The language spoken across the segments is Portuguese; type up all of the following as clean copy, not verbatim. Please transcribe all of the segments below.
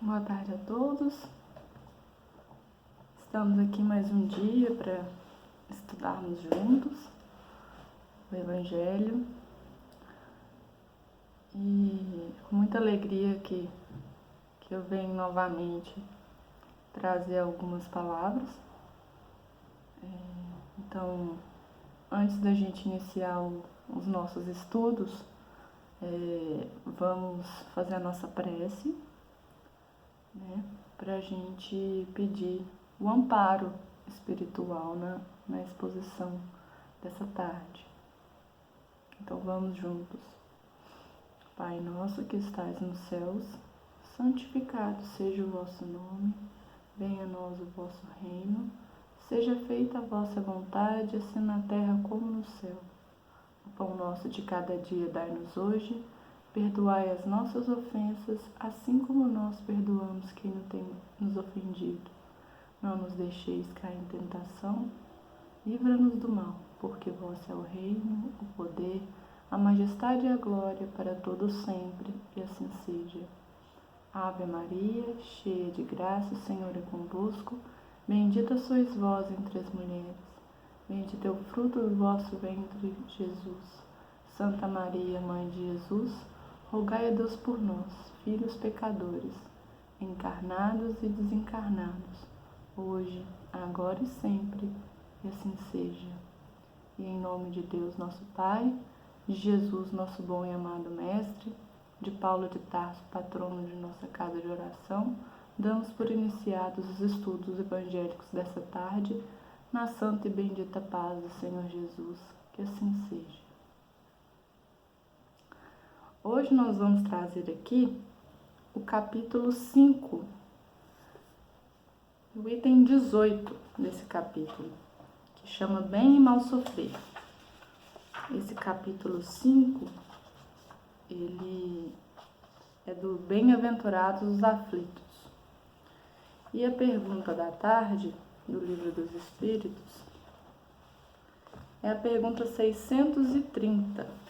Boa tarde a todos. Estamos aqui mais um dia para estudarmos juntos o Evangelho e com muita alegria que eu venho novamente trazer algumas palavras. Então, antes da gente iniciar os nossos estudos, vamos fazer a nossa prece, para a gente pedir o amparo espiritual na exposição dessa tarde. Então vamos juntos. Pai nosso que estais nos céus, santificado seja o vosso nome, venha a nós o vosso reino, seja feita a vossa vontade, assim na terra como no céu. O pão nosso de cada dia dai-nos hoje, perdoai as nossas ofensas, assim como nós perdoamos quem tem nos ofendido. Não nos deixeis cair em tentação, livra-nos do mal, porque vosso é o reino, o poder, a majestade e a glória para todos sempre, e assim seja. Ave Maria, cheia de graça, o Senhor é convosco, bendita sois vós entre as mulheres, bendito é o fruto do vosso ventre, Jesus. Santa Maria, Mãe de Jesus, rogai a Deus por nós, filhos pecadores, encarnados e desencarnados, hoje, agora e sempre, e assim seja. E em nome de Deus, nosso Pai, de Jesus, nosso bom e amado Mestre, de Paulo de Tarso, patrono de nossa casa de oração, damos por iniciados os estudos evangélicos dessa tarde, na santa e bendita paz do Senhor Jesus, que assim seja. Hoje nós vamos trazer aqui o capítulo 5, o item 18 desse capítulo, que chama Bem e Mal Sofrer. Esse capítulo 5, ele é do Bem-aventurados os aflitos. E a pergunta da tarde, do Livro dos Espíritos, é a pergunta 630.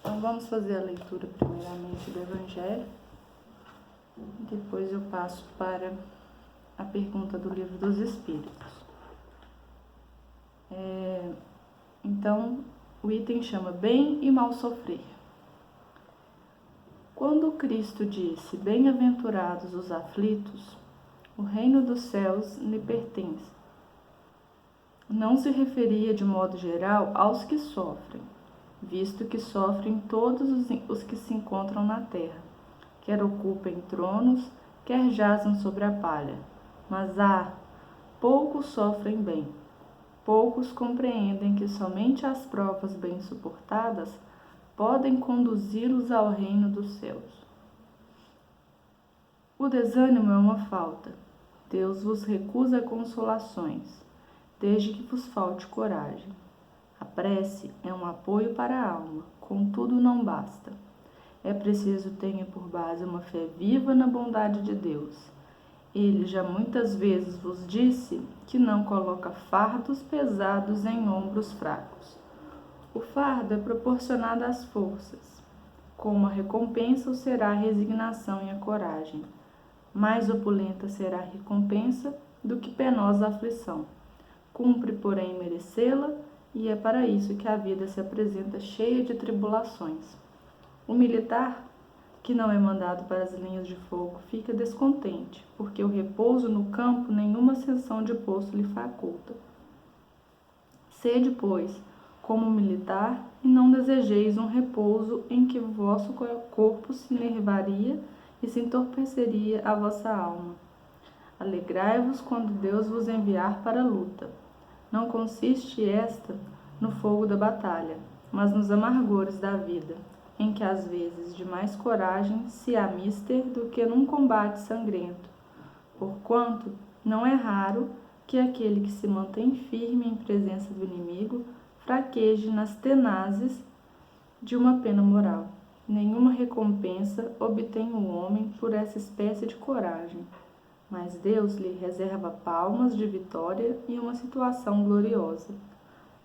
Então vamos fazer a leitura primeiramente do Evangelho, depois eu passo para a pergunta do Livro dos Espíritos. Então, o item chama Bem e Mal Sofrer. Quando Cristo disse, Bem-aventurados os aflitos, o reino dos céus lhe pertence. Não se referia de modo geral aos que sofrem, visto que sofrem todos os que se encontram na terra, quer ocupem tronos, quer jazam sobre a palha. Mas poucos sofrem bem. Poucos compreendem que somente as provas bem suportadas podem conduzi-los ao reino dos céus. O desânimo é uma falta. Deus vos recusa consolações, desde que vos falte coragem. A prece é um apoio para a alma, contudo não basta. É preciso tenha por base uma fé viva na bondade de Deus. Ele já muitas vezes vos disse que não coloca fardos pesados em ombros fracos. O fardo é proporcionado às forças. Como a recompensa o será a resignação e a coragem. Mais opulenta será a recompensa do que penosa aflição. Cumpre, porém, merecê-la, e é para isso que a vida se apresenta cheia de tribulações. O militar, que não é mandado para as linhas de fogo, fica descontente, porque o repouso no campo nenhuma ascensão de posto lhe faculta. Sede, pois, como militar, e não desejeis um repouso em que o vosso corpo se enervaria e se entorpeceria a vossa alma. Alegrai-vos quando Deus vos enviar para a luta. Não consiste esta no fogo da batalha, mas nos amargores da vida, em que às vezes de mais coragem se há mister do que num combate sangrento. Porquanto não é raro que aquele que se mantém firme em presença do inimigo fraqueje nas tenazes de uma pena moral. Nenhuma recompensa obtém o homem por essa espécie de coragem, mas Deus lhe reserva palmas de vitória e uma situação gloriosa.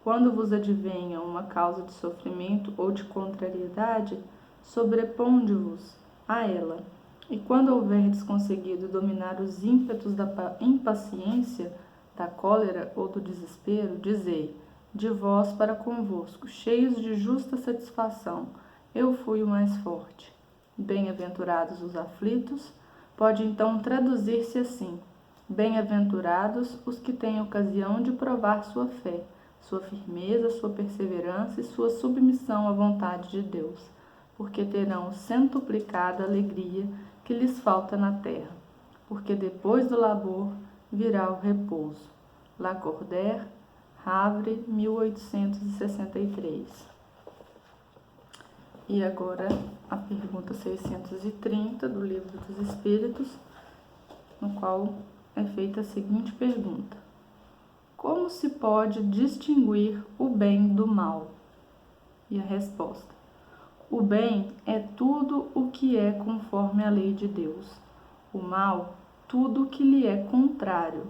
Quando vos advenha uma causa de sofrimento ou de contrariedade, sobreponde-vos a ela, E quando houverdes conseguido dominar os ímpetos da impaciência, da cólera ou do desespero, dizei, de vós para convosco, cheios de justa satisfação, eu fui o mais forte. Bem-aventurados os aflitos, pode então traduzir-se assim: bem-aventurados os que têm ocasião de provar sua fé, sua firmeza, sua perseverança e sua submissão à vontade de Deus, porque terão centuplicada alegria que lhes falta na terra, porque depois do labor virá o repouso. Lacordaire, Havre, 1863. E agora a pergunta 630 do Livro dos Espíritos, no qual é feita a seguinte pergunta: como se pode distinguir o bem do mal? E a resposta: o bem é tudo o que é conforme a lei de Deus, o mal, tudo o que lhe é contrário.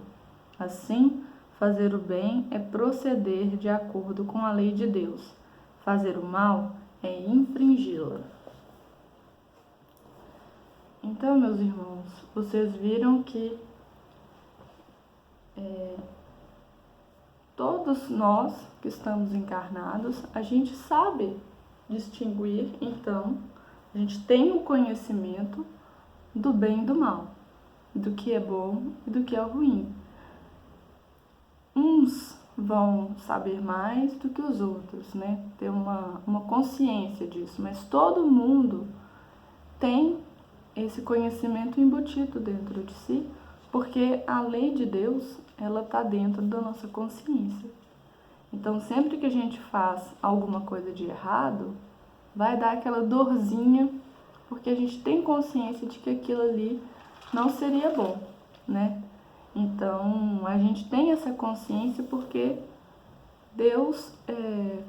Assim, fazer o bem é proceder de acordo com a lei de Deus. Fazer o mal é infringi-la. Então, meus irmãos, vocês viram que todos nós que estamos encarnados, a gente sabe distinguir, então, a gente tem o conhecimento do bem e do mal, do que é bom e do que é ruim. Uns vão saber mais do que os outros, né? Ter uma consciência disso, mas todo mundo tem esse conhecimento embutido dentro de si, porque a lei de Deus, ela está dentro da nossa consciência. Então, sempre que a gente faz alguma coisa de errado, vai dar aquela dorzinha, porque a gente tem consciência de que aquilo ali não seria bom, né? Então, a gente tem essa consciência porque Deus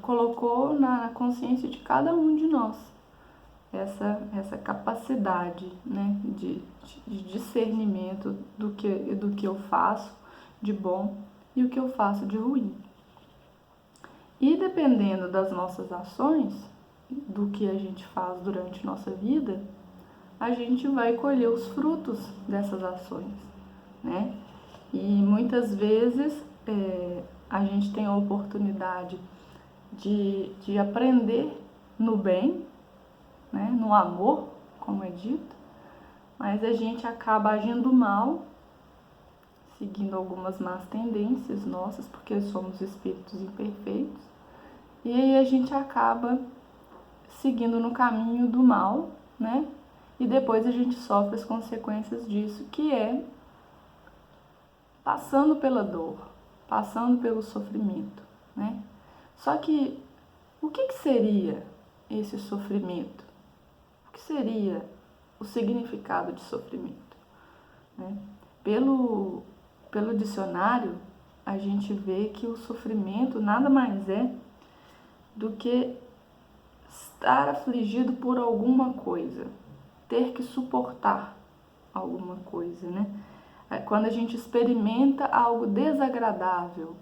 colocou na consciência de cada um de nós essa capacidade, né, de discernimento do que eu faço de bom e o que eu faço de ruim. E dependendo das nossas ações, do que a gente faz durante nossa vida, a gente vai colher os frutos dessas ações, né? E muitas vezes a gente tem a oportunidade de aprender no bem, né? No amor, como é dito, mas a gente acaba agindo mal, seguindo algumas más tendências nossas, porque somos espíritos imperfeitos, e aí a gente acaba seguindo no caminho do mal, né? E depois a gente sofre as consequências disso, que é passando pela dor, passando pelo sofrimento, né? Só que o que seria esse sofrimento? O que seria o significado de sofrimento, né? Pelo dicionário, a gente vê que o sofrimento nada mais é do que estar afligido por alguma coisa, ter que suportar alguma coisa, né? Quando a gente experimenta algo desagradável,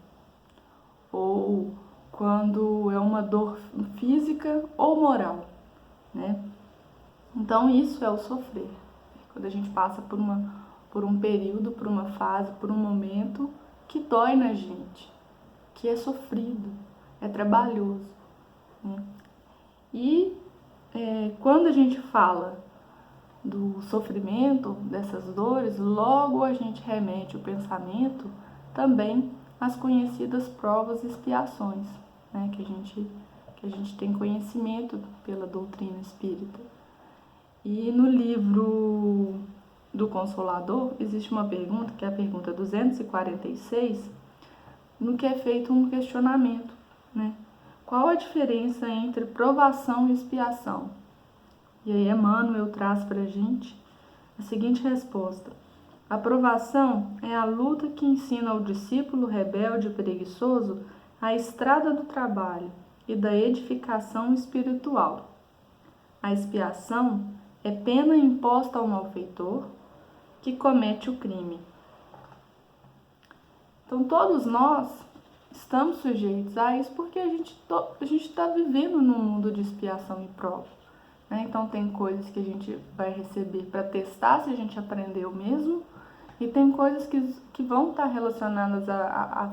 ou quando é uma dor física ou moral, né? Então isso é o sofrer. Quando a gente passa por um período, por uma fase, por um momento que dói na gente, que é sofrido, é trabalhoso, né? E quando a gente fala do sofrimento, dessas dores, logo a gente remete o pensamento também às conhecidas provas e expiações, né, que a gente tem conhecimento pela doutrina espírita. E no livro do Consolador existe uma pergunta, que é a pergunta 246, no que é feito um questionamento, né? Qual a diferença entre provação e expiação? E aí Emmanuel traz para a gente a seguinte resposta: a provação é a luta que ensina ao discípulo rebelde e preguiçoso a estrada do trabalho e da edificação espiritual. A expiação é pena imposta ao malfeitor que comete o crime. Então todos nós estamos sujeitos a isso porque a gente está vivendo num mundo de expiação e prova. né? Então tem coisas que a gente vai receber para testar se a gente aprendeu mesmo, e tem coisas que vão estar relacionadas a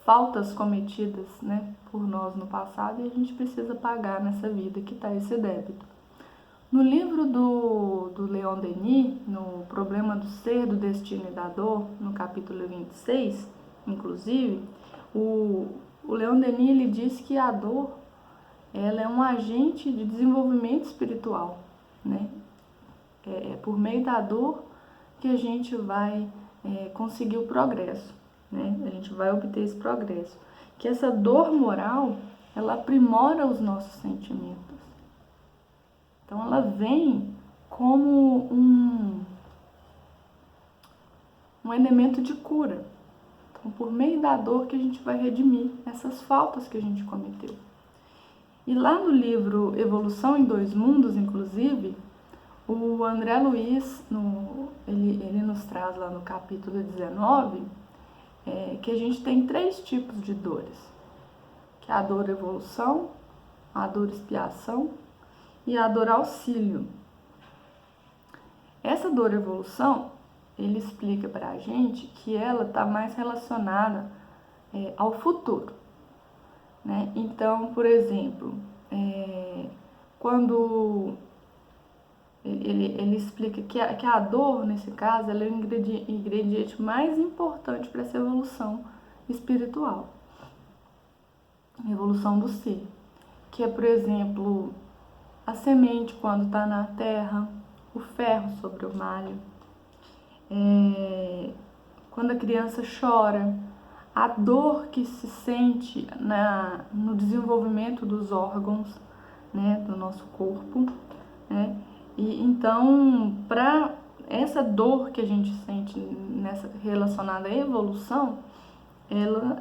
faltas cometidas, né, por nós no passado, e a gente precisa pagar nessa vida, que está esse débito. No livro do Leon Denis, no Problema do Ser, do Destino e da Dor, no capítulo 26, inclusive, o Leon Denis ele diz que a dor ela é um agente de desenvolvimento espiritual, né? É por meio da dor que a gente vai conseguir o progresso, né? A gente vai obter esse progresso. Que essa dor moral, ela aprimora os nossos sentimentos. Então ela vem como um elemento de cura. Então, por meio da dor que a gente vai redimir essas faltas que a gente cometeu. E lá no livro Evolução em Dois Mundos, inclusive, o André Luiz, ele nos traz lá no capítulo 19, que a gente tem 3 tipos de dores, que é a dor evolução, a dor expiação e a dor auxílio. Essa dor evolução, ele explica para a gente que ela está mais relacionada ao futuro, né? Então, por exemplo, quando ele explica que a dor, nesse caso, ela é o ingrediente mais importante para essa evolução espiritual, a evolução do ser, que é, por exemplo, a semente quando está na terra, o ferro sobre o malho, quando a criança chora, a dor que se sente no desenvolvimento dos órgãos, né, do nosso corpo, né? E então, para essa dor que a gente sente relacionada à evolução, ela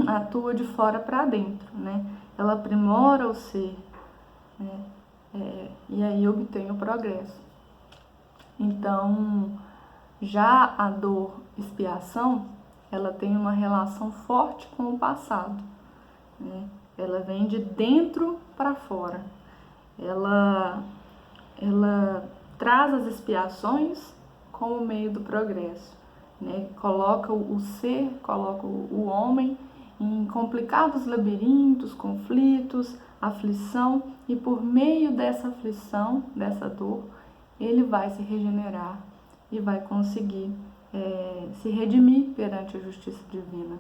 atua de fora para dentro, né? Ela aprimora o ser, né? E aí obtém o progresso. Então, já a dor expiação, ela tem uma relação forte com o passado, né? Ela vem de dentro para fora. Ela traz as expiações como meio do progresso, né? Coloca o ser, coloca o homem em complicados labirintos, conflitos, aflição, e por meio dessa aflição, dessa dor, ele vai se regenerar e vai conseguir se redimir perante a justiça divina.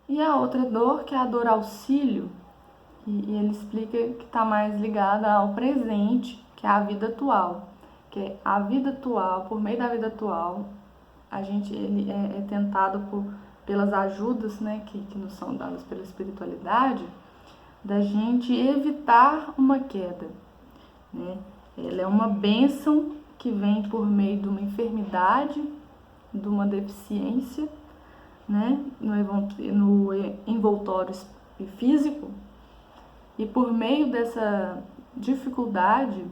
E a outra dor, que é a dor auxílio, e ele explica que está mais ligada ao presente, que é a vida atual. Que é a vida atual, por meio da vida atual, ele é tentado pelas ajudas, né, que nos são dadas pela espiritualidade, da gente evitar uma queda, né? Ela é uma bênção que vem por meio de uma enfermidade, de uma deficiência, né, no envoltório físico, e por meio dessa dificuldade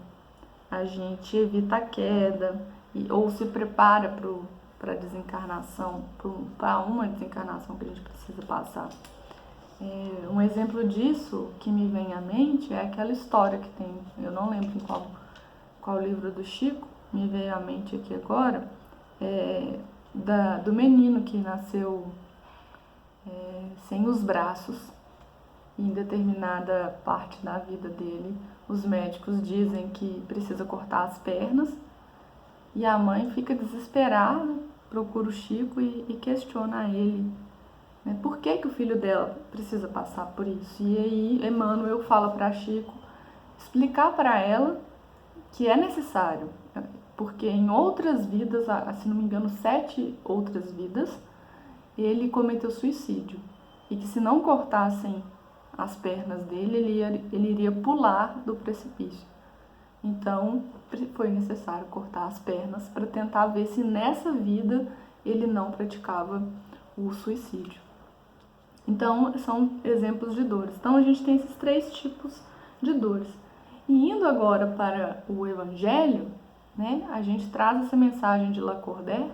a gente evita a queda ou se prepara para a desencarnação, para uma desencarnação que a gente precisa passar. Um exemplo disso que me vem à mente é aquela história que tem, eu não lembro em qual livro do Chico, me veio à mente aqui agora, do menino que nasceu sem os braços. Em determinada parte da vida dele, os médicos dizem que precisa cortar as pernas, e a mãe fica desesperada, procura o Chico e questiona ele, né, por que o filho dela precisa passar por isso. E aí Emmanuel fala para Chico explicar para ela que é necessário, porque em outras vidas, se não me engano 7 outras vidas, ele cometeu suicídio, e que se não cortassem as pernas dele, ele iria pular do precipício. Então, foi necessário cortar as pernas para tentar ver se nessa vida ele não praticava o suicídio. Então, são exemplos de dores. Então, a gente tem esses 3 tipos de dores. E indo agora para o Evangelho, né, a gente traz essa mensagem de Lacordaire,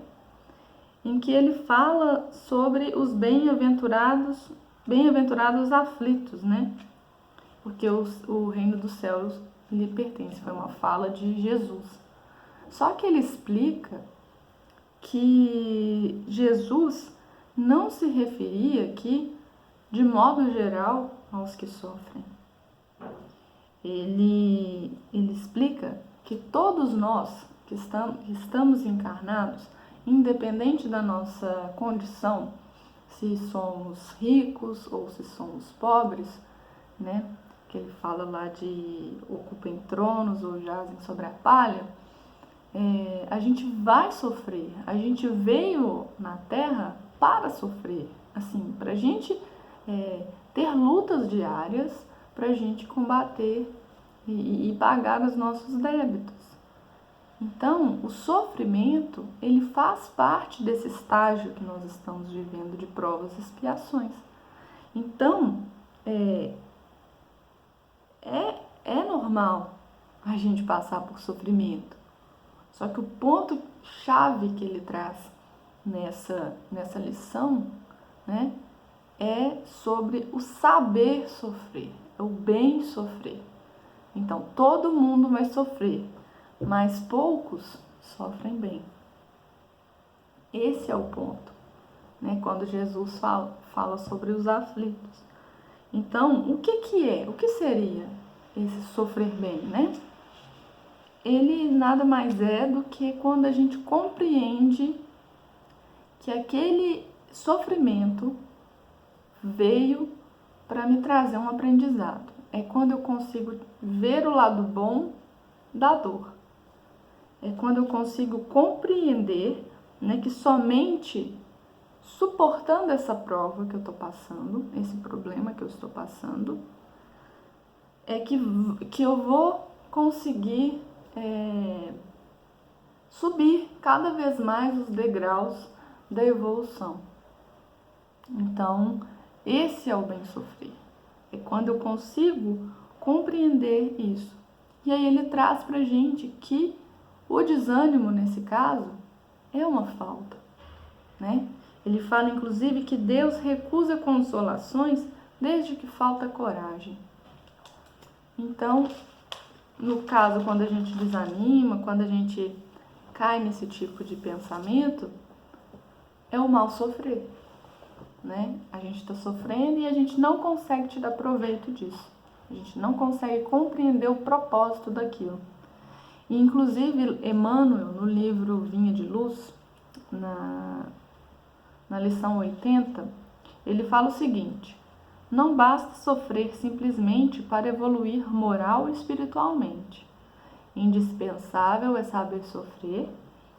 em que ele fala sobre os bem-aventurados aflitos, né? porque o reino dos céus lhe pertence. Foi uma fala de Jesus. Só que ele explica que Jesus não se referia aqui, de modo geral, aos que sofrem. Ele explica que todos nós que estamos encarnados, independente da nossa condição, se somos ricos ou se somos pobres, né? Que ele fala lá de ocupem tronos ou jazem sobre a palha, a gente vai sofrer. A gente veio na Terra para sofrer, assim, para a gente ter lutas diárias, para a gente combater e pagar os nossos débitos. Então, o sofrimento, ele faz parte desse estágio que nós estamos vivendo de provas e expiações. Então, é normal a gente passar por sofrimento. Só que o ponto-chave que ele traz nessa lição, né, é sobre o saber sofrer, o bem sofrer. Então, todo mundo vai sofrer, mas poucos sofrem bem. Esse é o ponto, né, quando Jesus fala sobre os aflitos. Então, o que seria esse sofrer bem, né? Ele nada mais é do que quando a gente compreende que aquele sofrimento veio para me trazer um aprendizado. É quando eu consigo ver o lado bom da dor. É quando eu consigo compreender, né, que somente suportando essa prova que eu estou passando, esse problema que eu estou passando, é que eu vou conseguir subir cada vez mais os degraus da evolução. Então, esse é o bem sofrer. É quando eu consigo compreender isso. E aí ele traz pra gente que o desânimo, nesse caso, é uma falta, né? Ele fala, inclusive, que Deus recusa consolações desde que falta coragem. Então, no caso, quando a gente desanima, quando a gente cai nesse tipo de pensamento, é o mal sofrer, né? A gente está sofrendo e a gente não consegue te dar proveito disso. A gente não consegue compreender o propósito daquilo. E, inclusive, Emmanuel, no livro Vinha de Luz, na lição 80, ele fala o seguinte: não basta sofrer simplesmente para evoluir moral e espiritualmente. Indispensável é saber sofrer,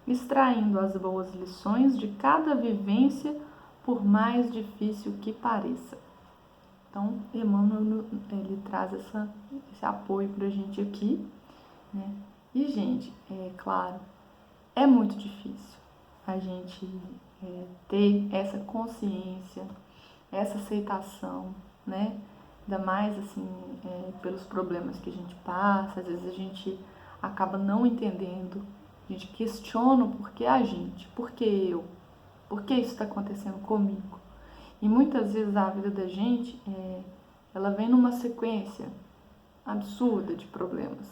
extraindo as boas lições de cada vivência, por mais difícil que pareça. Então, Emmanuel, ele traz esse apoio para a gente aqui, né? E, gente, claro, é muito difícil a gente ter essa consciência, essa aceitação, né? Ainda mais, assim, pelos problemas que a gente passa. Às vezes a gente acaba não entendendo, a gente questiona o porquê a gente, por que eu, por que isso está acontecendo comigo. E muitas vezes a vida da gente, ela vem numa sequência absurda de problemas.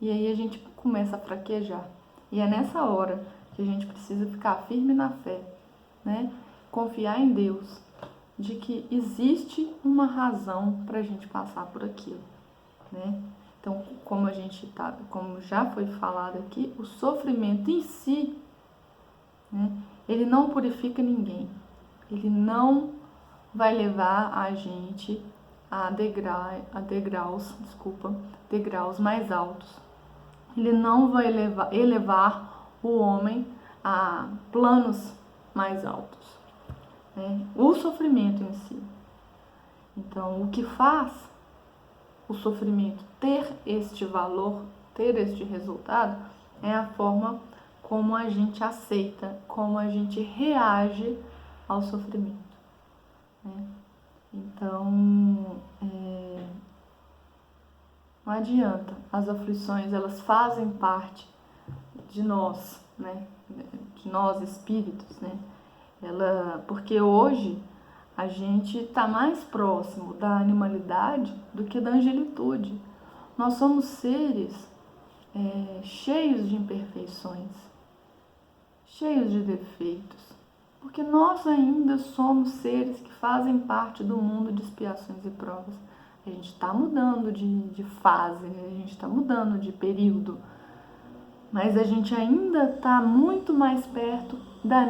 E aí a gente começa a fraquejar. E é nessa hora que a gente precisa ficar firme na fé, né? Confiar em Deus, de que existe uma razão para a gente passar por aquilo, né? Então, como já foi falado aqui, o sofrimento em si, né, ele não purifica ninguém. Ele não vai levar a gente a degraus mais altos. Ele não vai elevar o homem a planos mais altos, né? O sofrimento em si. Então, o que faz o sofrimento ter este valor, ter este resultado, é a forma como a gente aceita, como a gente reage ao sofrimento, né? Então, não adianta, as aflições, elas fazem parte de nós, né? De nós espíritos, né? Porque hoje A gente está mais próximo da animalidade do que da angelitude. Nós somos seres cheios de imperfeições, cheios de defeitos, porque nós ainda somos seres que fazem parte do mundo de expiações e provas. A gente está mudando de fase, a gente está mudando de período, mas a gente ainda está muito mais perto da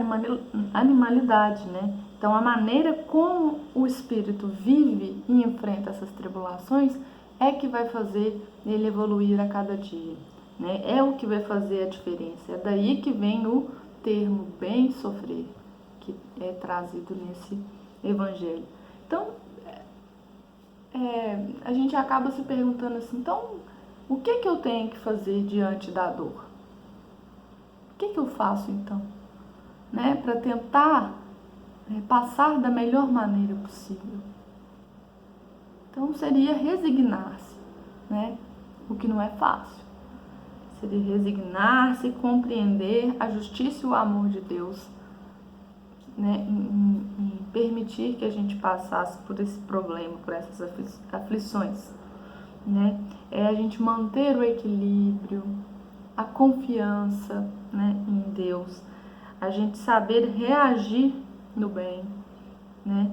animalidade, né? Então, a maneira como o espírito vive e enfrenta essas tribulações é que vai fazer ele evoluir a cada dia, né? É o que vai fazer a diferença. É daí que vem o termo bem sofrer, que é trazido nesse evangelho. Então, a gente acaba se perguntando assim, então, o que eu tenho que fazer diante da dor? O que eu faço então, né, para tentar passar da melhor maneira possível? Então seria resignar-se, né? O que não é fácil. Seria resignar-se e compreender a justiça e o amor de Deus, né, em permitir que a gente passasse por esse problema, por essas aflições, né? É a gente manter o equilíbrio, a confiança, né, em Deus, a gente saber reagir no bem, né?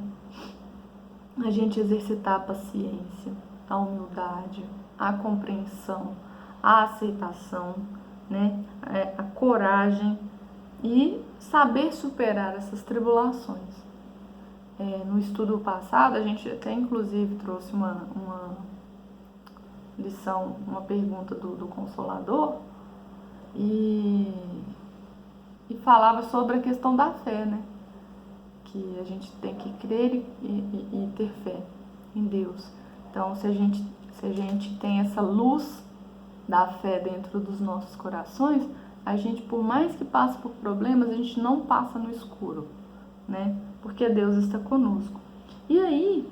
A gente exercitar a paciência, a humildade, a compreensão, a aceitação, né? A coragem e saber superar essas tribulações. No estudo passado, a gente até inclusive trouxe uma lição, uma pergunta do Consolador, e falava sobre a questão da fé, né? Que a gente tem que crer e ter fé em Deus. Então, se a gente tem essa luz da fé dentro dos nossos corações, a gente, por mais que passe por problemas, a gente não passa no escuro, né? Porque Deus está conosco. E aí,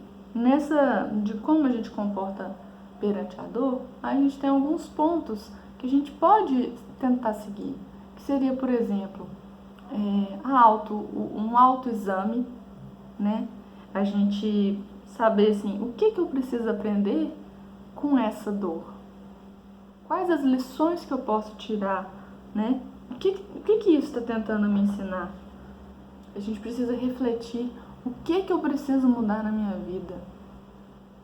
de como a gente comporta perante a dor, a gente tem alguns pontos que a gente pode tentar seguir, que seria, por exemplo, um autoexame, né? A gente saber assim, o que eu preciso aprender com essa dor? Quais as lições que eu posso tirar, né? O que isso está tentando me ensinar? A gente precisa refletir o que eu preciso mudar na minha vida.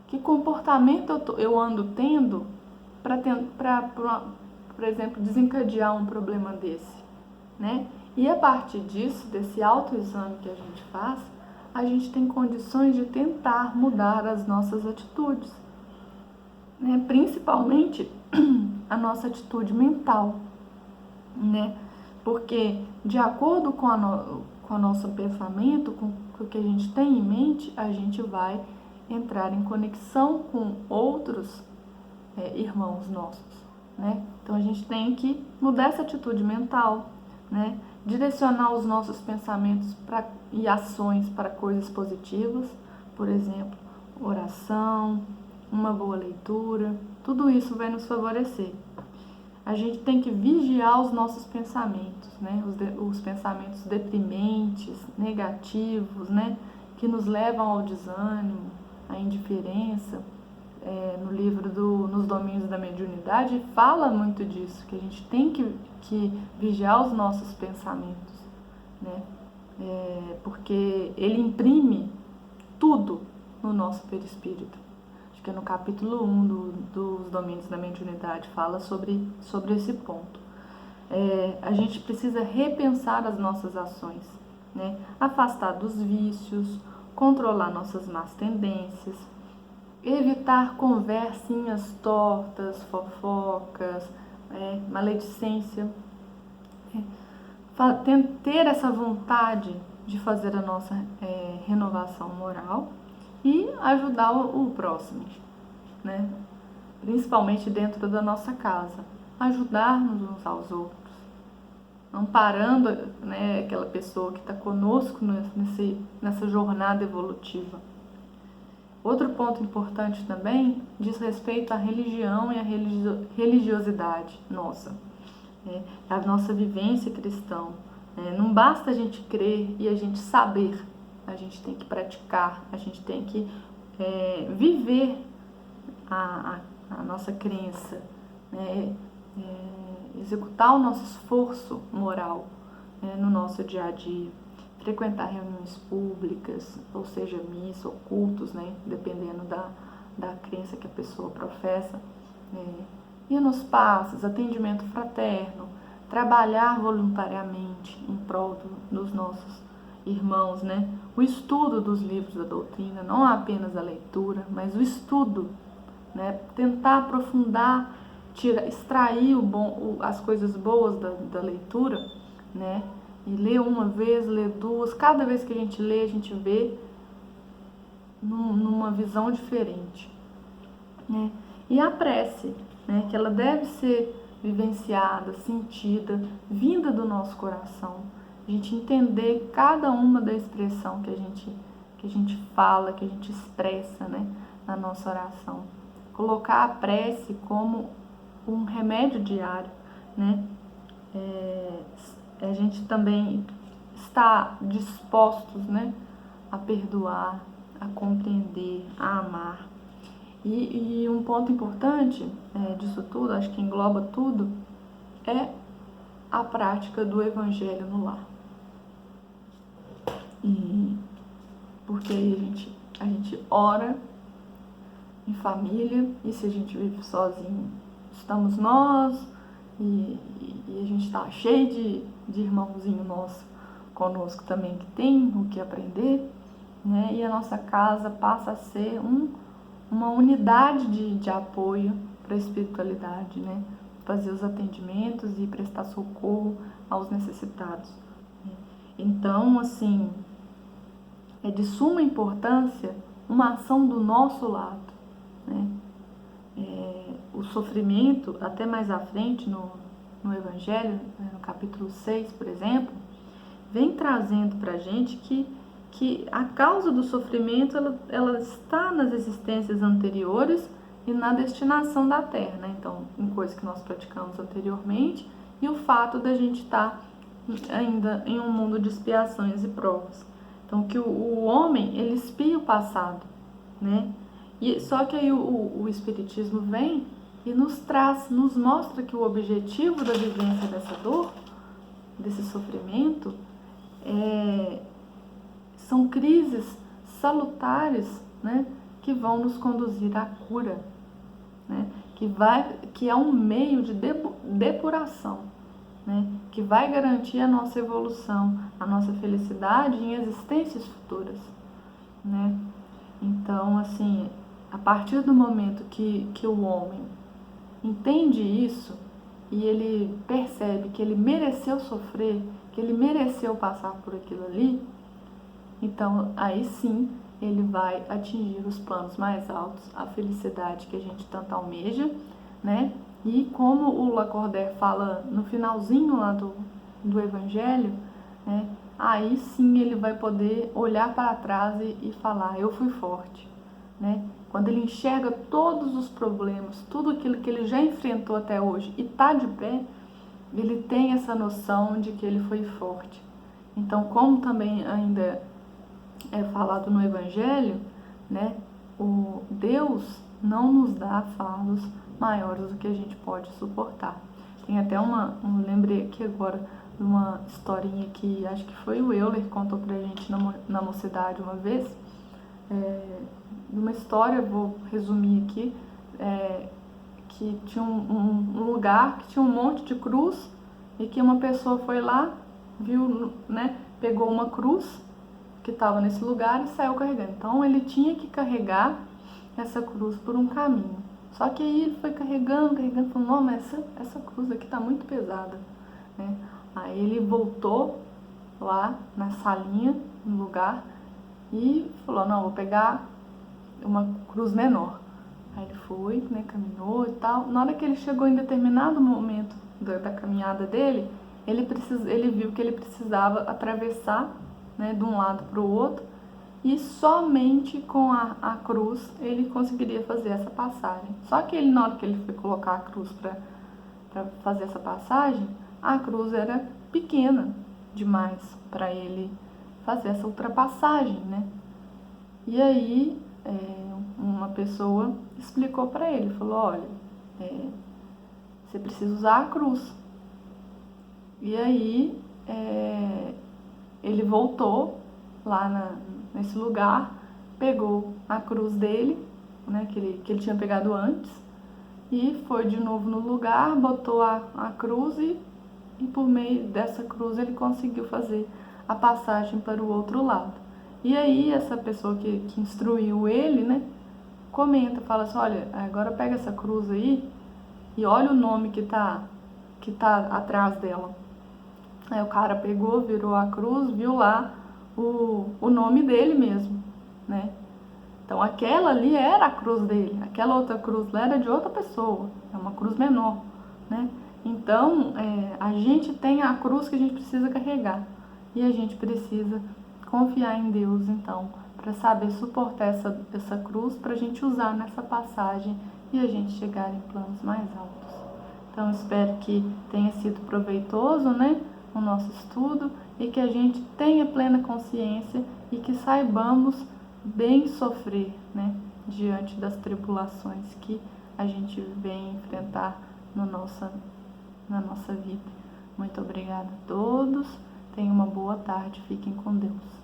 Que comportamento eu ando tendo para, por exemplo, desencadear um problema desse, né? E a partir disso, desse autoexame que a gente faz, a gente tem condições de tentar mudar as nossas atitudes, né? Principalmente a nossa atitude mental, né? Porque de acordo com o nosso pensamento, com o que a gente tem em mente, a gente vai entrar em conexão com outros irmãos nossos, né? Então a gente tem que mudar essa atitude mental, né? Direcionar os nossos pensamentos e ações para coisas positivas, por exemplo, oração, uma boa leitura, tudo isso vai nos favorecer. A gente tem que vigiar os nossos pensamentos, né? Os pensamentos deprimentes, negativos, né? Que nos levam ao desânimo, à indiferença. No livro Nos Domínios da Mediunidade fala muito disso, que a gente tem que vigiar os nossos pensamentos, né? Porque ele imprime tudo no nosso perispírito. Acho que é no capítulo 1 dos Domínios da Mediunidade fala sobre esse ponto. A gente precisa repensar as nossas ações, né? Afastar dos vícios, controlar nossas más tendências, evitar conversinhas tortas, fofocas, maledicência, ter essa vontade de fazer a nossa renovação moral e ajudar o próximo, né? Principalmente dentro da nossa casa, ajudar-nos uns aos outros, amparando, né, aquela pessoa que está conosco nessa jornada evolutiva. Outro ponto importante também diz respeito à religião e à religiosidade nossa, a nossa vivência cristã. Não basta a gente crer e a gente saber, a gente tem que praticar, a gente tem que viver a nossa crença, né? Executar o nosso esforço moral, né, no nosso dia a dia, frequentar reuniões públicas, ou seja, missa ou cultos, né, dependendo da crença que a pessoa professa, ir nos passos, atendimento fraterno, trabalhar voluntariamente em prol dos nossos irmãos, né, o estudo dos livros da doutrina, não apenas a leitura, mas o estudo, né, tentar aprofundar, extrair as coisas boas da leitura, né, e ler uma vez, ler duas, cada vez que a gente lê, a gente vê numa visão diferente, né? E a prece, né, que ela deve ser vivenciada, sentida, vinda do nosso coração, a gente entender cada uma da expressão que a gente fala, que a gente expressa, né, na nossa oração. Colocar a prece como um remédio diário, né? A gente também está dispostos, né, a perdoar, a compreender, a amar. E um ponto importante disso tudo, acho que engloba tudo, é a prática do Evangelho no lar. Porque aí a gente ora em família, e se a gente vive sozinho, estamos nós, e a gente está cheio de irmãozinho nosso conosco também que tem o que aprender, né? E a nossa casa passa a ser uma unidade de apoio para a espiritualidade, né? Fazer os atendimentos e prestar socorro aos necessitados. Então, assim, é de suma importância uma ação do nosso lado, né? O sofrimento, até mais à frente no Evangelho, no capítulo 6, por exemplo, vem trazendo para a gente que a causa do sofrimento ela está nas existências anteriores e na destinação da Terra, né? Então, em coisas que nós praticamos anteriormente, e o fato da gente estar ainda em um mundo de expiações e provas. Então, que o homem, ele expia o passado, né? E só que aí o Espiritismo vem e nos mostra que o objetivo da vivência dessa dor, desse sofrimento, são crises salutares, né, que vão nos conduzir à cura, né, que é um meio de depuração, né, que vai garantir a nossa evolução, a nossa felicidade em existências futuras, né? Então, assim, a partir do momento que o homem entende isso e ele percebe que ele mereceu sofrer, que ele mereceu passar por aquilo ali, então aí sim ele vai atingir os planos mais altos, a felicidade que a gente tanto almeja, né? E como o Lacordaire fala no finalzinho lá do Evangelho, né? Aí sim ele vai poder olhar para trás e falar, eu fui forte, né? Quando ele enxerga todos os problemas, tudo aquilo que ele já enfrentou até hoje e está de pé, ele tem essa noção de que ele foi forte. Então, como também ainda é falado no Evangelho, né, o Deus não nos dá fardos maiores do que a gente pode suportar. Tem até lembrei aqui agora de uma historinha que acho que foi o Euler que contou pra gente na mocidade uma vez, uma história, vou resumir aqui, que tinha um lugar que tinha um monte de cruz e que uma pessoa foi lá, viu, né, pegou uma cruz que estava nesse lugar e saiu carregando. Então ele tinha que carregar essa cruz por um caminho. Só que aí ele foi carregando, falou, não, mas essa cruz aqui está muito pesada, né? Aí ele voltou lá na salinha, no lugar, e falou, não, vou pegar uma cruz menor. Aí ele foi, né, caminhou e tal. Na hora que ele chegou em determinado momento da caminhada dele, ele viu que ele precisava atravessar, né, de um lado para o outro, e somente com a cruz ele conseguiria fazer essa passagem. Só que ele, na hora que ele foi colocar a cruz para fazer essa passagem, a cruz era pequena demais para ele fazer essa ultrapassagem, né? E aí uma pessoa explicou para ele, falou, olha, você precisa usar a cruz. E aí ele voltou lá nesse lugar, pegou a cruz dele, né, que ele tinha pegado antes, e foi de novo no lugar, botou a cruz e por meio dessa cruz ele conseguiu fazer a passagem para o outro lado. E aí essa pessoa que instruiu ele, né, comenta, fala assim, olha, agora pega essa cruz aí e olha o nome que tá atrás dela. Aí o cara pegou, virou a cruz, viu lá o nome dele mesmo, né? Então aquela ali era a cruz dele, aquela outra cruz lá era de outra pessoa, é uma cruz menor, né? Então a gente tem a cruz que a gente precisa carregar e a gente precisa confiar em Deus, então, para saber suportar essa cruz para a gente usar nessa passagem e a gente chegar em planos mais altos. Então espero que tenha sido proveitoso, né, o nosso estudo e que a gente tenha plena consciência e que saibamos bem sofrer, né, diante das tribulações que a gente vem enfrentar na nossa vida. Muito obrigada a todos, tenham uma boa tarde, fiquem com Deus.